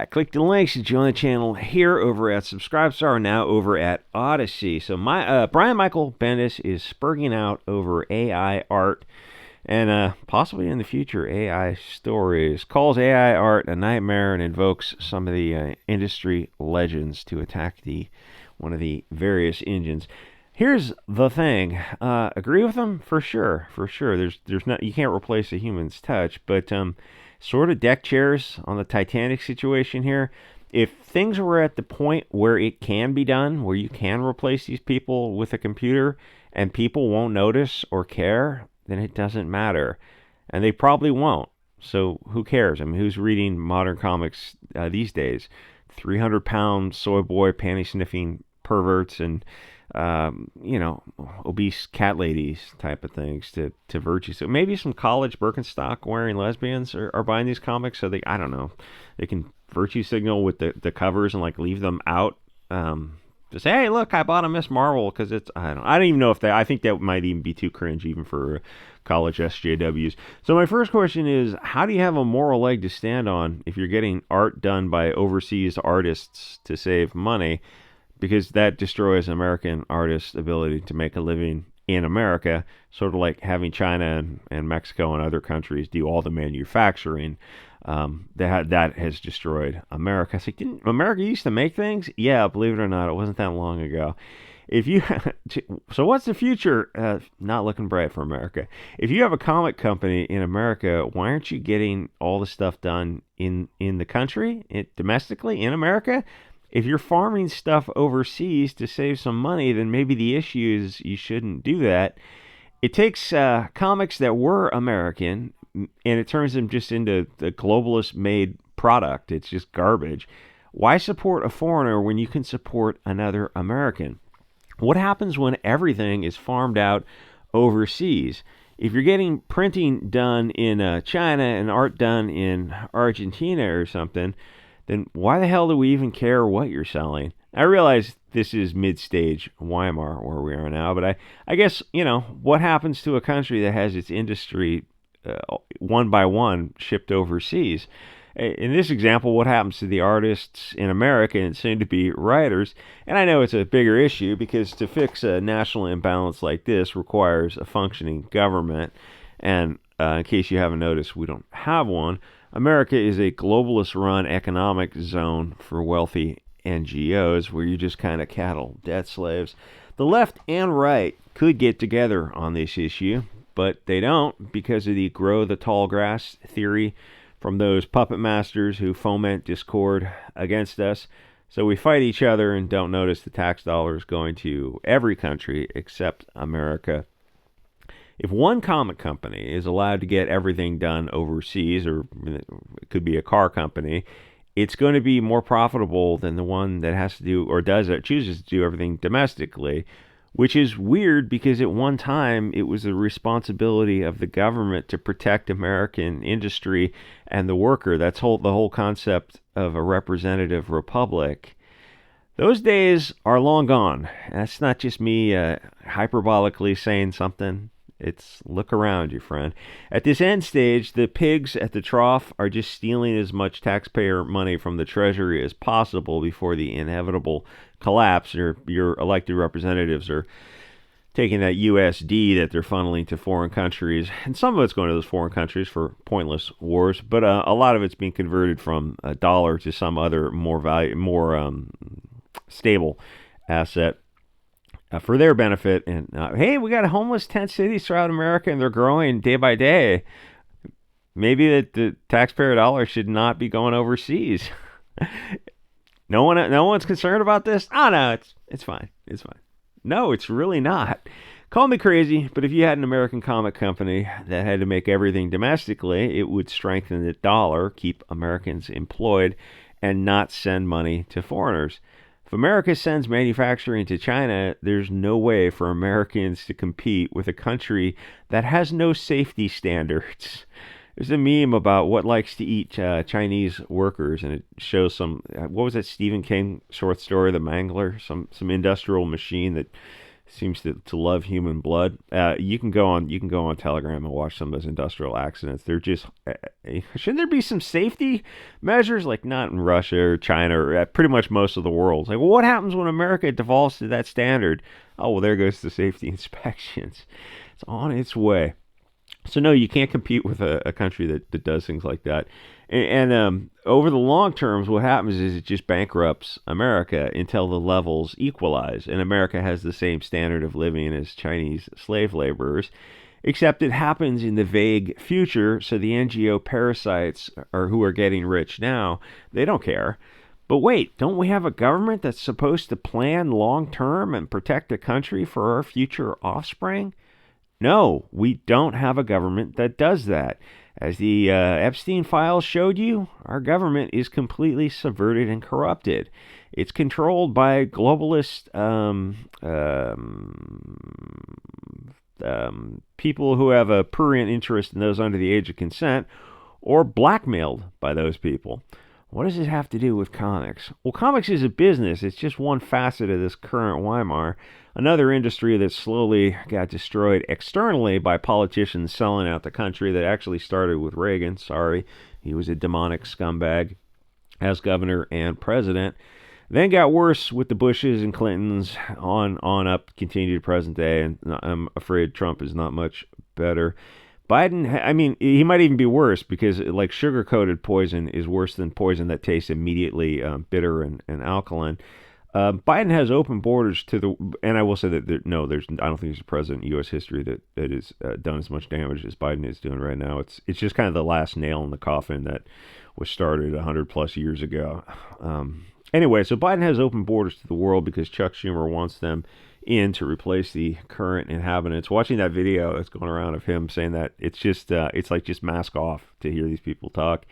I clicked the links to join the channel here over at Subscribestar, now over at Odyssey. So my Brian Michael Bendis is spurging out over AI art and possibly in the future AI stories. Calls AI art a nightmare and invokes some of the industry legends to attack one of the various engines. Here's the thing. Agree with them for sure, for sure. There's not, you can't replace a human's touch, but sort of deck chairs on the Titanic situation here. If things were at the point where it can be done, where you can replace these people with a computer and people won't notice or care, then it doesn't matter. And they probably won't. So who cares? I mean, who's reading modern comics these days? 300-pound soy boy panty sniffing perverts and obese cat ladies type of things to virtue. So maybe some college Birkenstock wearing lesbians are buying these comics, so I don't know, they can virtue signal with the covers and like leave them out. To say, hey, look, I bought a Miss Marvel because I don't even know if I think that might even be too cringe even for college SJWs. So my first question is, how do you have a moral leg to stand on if you're getting art done by overseas artists to save money? Because that destroys American artists' ability to make a living in America, sort of like having China and Mexico and other countries do all the manufacturing. That has destroyed America. So didn't America used to make things? Yeah, believe it or not, it wasn't that long ago. If you so what's the future? Not looking bright for America. If you have a comic company in America, why aren't you getting all the stuff done in the country, domestically in America? If you're farming stuff overseas to save some money, then maybe the issue is you shouldn't do that. It takes comics that were American and it turns them just into the globalist made product. It's just garbage. Why support a foreigner when you can support another American? What happens when everything is farmed out overseas? If you're getting printing done in China and art done in Argentina or something, then why the hell do we even care what you're selling? I realize this is mid-stage Weimar where we are now, but I guess, what happens to a country that has its industry one by one shipped overseas? In this example, what happens to the artists in America and soon to be writers? And I know it's a bigger issue because to fix a national imbalance like this requires a functioning government. And in case you haven't noticed, we don't have one. America is a globalist-run economic zone for wealthy NGOs where you're just kind of cattle, debt slaves. The left and right could get together on this issue, but they don't because of the grow the tall grass theory from those puppet masters who foment discord against us. So we fight each other and don't notice the tax dollars going to every country except America. If one comic company is allowed to get everything done overseas, or it could be a car company, it's going to be more profitable than the one that has to do or chooses to do everything domestically, which is weird because at one time it was the responsibility of the government to protect American industry and the worker. That's the whole concept of a representative republic. Those days are long gone. That's not just me hyperbolically saying something. It's look around you, friend. At this end stage, the pigs at the trough are just stealing as much taxpayer money from the treasury as possible before the inevitable collapse. Your elected representatives are taking that USD that they're funneling to foreign countries, and some of it's going to those foreign countries for pointless wars, but a lot of it's being converted from a dollar to some other more stable asset. For their benefit. And hey, we got homeless tent cities throughout America, and they're growing day by day. Maybe the taxpayer dollar should not be going overseas. No one's concerned about this. Oh no, it's fine. It's fine. No, it's really not. Call me crazy, but if you had an American comic company that had to make everything domestically, it would strengthen the dollar, keep Americans employed, and not send money to foreigners. If America sends manufacturing to China, there's no way for Americans to compete with a country that has no safety standards. There's a meme about what likes to eat Chinese workers, and it shows what was that Stephen King short story, The Mangler? Some industrial machine that seems to love human blood. You can go on Telegram and watch some of those industrial accidents. They're just shouldn't there be some safety measures, like not in Russia or China or pretty much most of the world? Like, well, what happens when America defaults to that standard? Oh, well, there goes the safety inspections. It's on its way. So no, you can't compete with a country that does things like that. And over the long terms, what happens is it just bankrupts America until the levels equalize, and America has the same standard of living as Chinese slave laborers, except it happens in the vague future. So the NGO parasites are who are getting rich now. They don't care. But wait, don't we have a government that's supposed to plan long term and protect the country for our future offspring? No, we don't have a government that does that. As the Epstein files showed you, our government is completely subverted and corrupted. It's controlled by globalist people who have a prurient interest in those under the age of consent, or blackmailed by those people. What does it have to do with comics? Well, comics is a business. It's just one facet of this current Weimar. Another industry that slowly got destroyed externally by politicians selling out the country, that actually started with Reagan. Sorry, he was a demonic scumbag as governor and president. Then got worse with the Bushes and Clintons on up, continued to present day, and I'm afraid Trump is not much better. Biden, I mean, he might even be worse, because like sugar-coated poison is worse than poison that tastes immediately bitter and alkaline. Biden has open borders to the, and I will say that I don't think there's a president in U.S. history that has done as much damage as Biden is doing right now. It's just kind of the last nail in the coffin that was started 100 plus years ago. Anyway, so Biden has open borders to the world because Chuck Schumer wants them in to replace the current inhabitants. Watching that video that's going around of him saying that, it's just it's like just mask off to hear these people talk.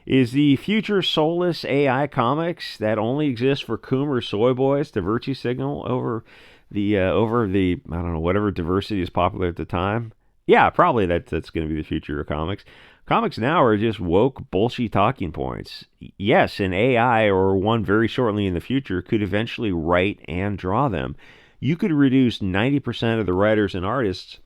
Is the future soulless AI comics that only exist for Coomer Soyboys to virtue signal over the I don't know, whatever diversity is popular at the time? Yeah, probably that's going to be the future of comics. Comics now are just woke bullshit talking points. Yes, an AI, or one very shortly in the future, could eventually write and draw them. You could reduce 90% of the writers and artists.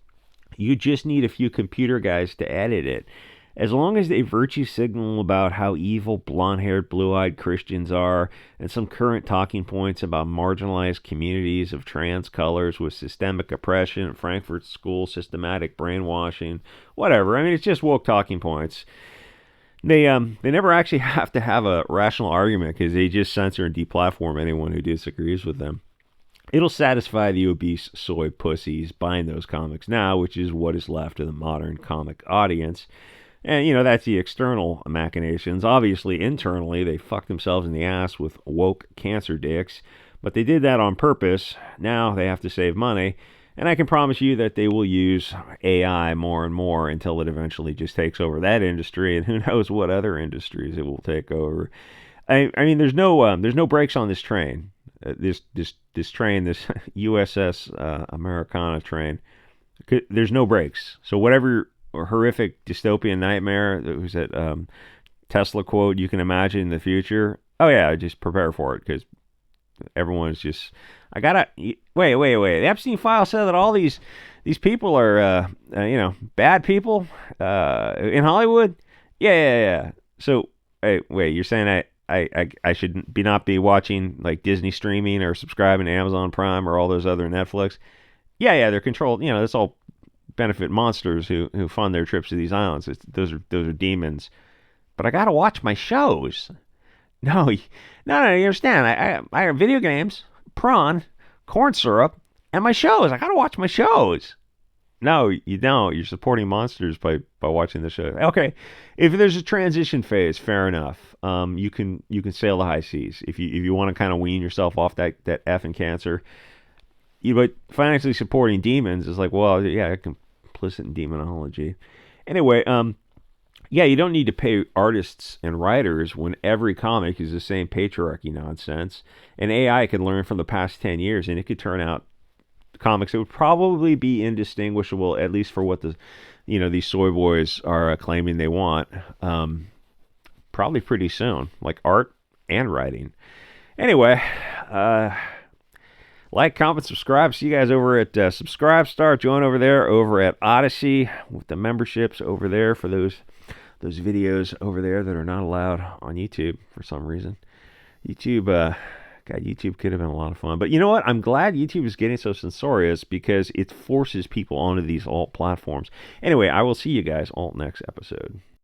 You just need a few computer guys to edit it. As long as they virtue signal about how evil blonde-haired, blue-eyed Christians are, and some current talking points about marginalized communities of trans colors with systemic oppression, Frankfurt School, systematic brainwashing, whatever. I mean, it's just woke talking points. They never actually have to have a rational argument, because they just censor and deplatform anyone who disagrees with them. It'll satisfy the obese soy pussies buying those comics now, which is what is left of the modern comic audience. And, that's the external machinations. Obviously, internally, they fuck themselves in the ass with woke cancer dicks. But they did that on purpose. Now they have to save money. And I can promise you that they will use AI more and more until it eventually just takes over that industry. And who knows what other industries it will take over. I mean, there's no brakes on this train. This train, this USS Americana train. There's no brakes. So whatever horrific dystopian nightmare that was that Tesla quote you can imagine in the future, oh yeah, just prepare for it, because everyone's just, I gotta wait. The Epstein file said that all these people are bad people in Hollywood. Yeah. So wait, you're saying I should not be watching like Disney streaming or subscribing to Amazon Prime or all those other Netflix? Yeah, they're controlled. That's all benefit monsters who fund their trips to these islands. Those are demons. But I gotta watch my shows. No, you understand. I have video games, prawn, corn syrup, and my shows. I gotta watch my shows. No, you don't. You're supporting monsters by watching the show. Okay, if there's a transition phase, fair enough. You can sail the high seas if you want to kind of wean yourself off that effing cancer. But financially supporting demons is like, well, yeah, complicit in demonology. Anyway, you don't need to pay artists and writers when every comic is the same patriarchy nonsense. And AI can learn from the past 10 years, and it could turn out comics that would probably be indistinguishable, at least for what these soy boys are claiming they want. Probably pretty soon, like art and writing. Anyway, Like, comment, subscribe. See you guys over at Subscribe Join over there, over at Odyssey with the memberships over there for those videos over there that are not allowed on YouTube for some reason. YouTube, God, YouTube could have been a lot of fun. But you know what? I'm glad YouTube is getting so censorious because it forces people onto these alt platforms. Anyway, I will see you guys all next episode.